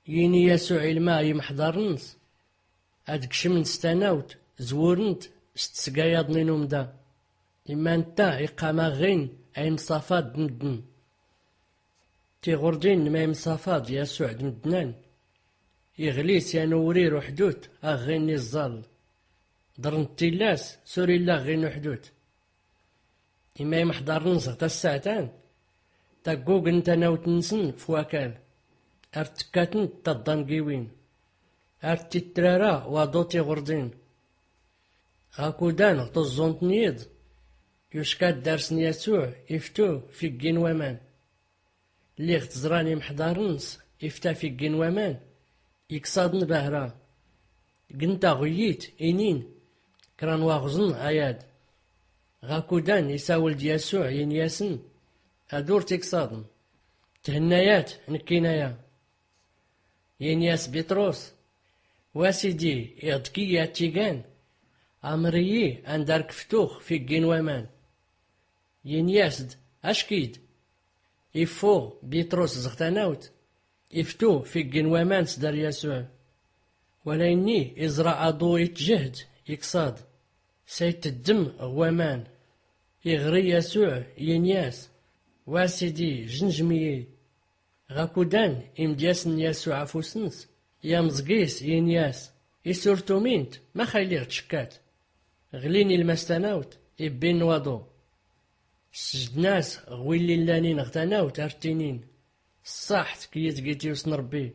يني يسوع الماء يمحضرنس هادك شمن ستاناوت زورنت ستسقايض نينوم دا إما نتا إقامة غين أي مصافات دندن تيغردين ما يمصافات يسوع دندنان يغليس ينوري روحدوت أغيني الظل درن تيلاس سوري الله غين وحدوت إما يمحضرنس غتا الساعتان تاقوق نتا ناوت نسن فواكان أرتكاتن تضنقيوين أرتترارا وادوتي غردين غاكودان غطزونت نيض يشكات دارسن يسوع يفتو في الجين ومان اللي غتزراني محضارنس يفتا في الجين ومان يكصادن بهرا قنتا غييت إنين كران واغزن عياد غاكودان يساول ديسوع ينياسن أدور تكصادن تهنايات نكينايا ينياس بطروس واسيدي يغدكي تيغان أمريي أندارك فتوخ في الجين ومان ينياسد أشكيد يفو بيتروس زغتاناوت يفتو في الجين ومان سدار يسوع ولا إني إزرع أضو يتجهد يكصاد سيت الدم غوامان يغري يسوع ينياس واسيدي جنجميي غاكودان إمدياسن يسوع عفوسنس يا مزقيس ينياس يسورتو مينت ما خيلي غتشكات غليني المستناوت يبين نواضو سجدناس غويلي لانين غتناوت ارتينين الصاحت كي يتقيتي وسن ربي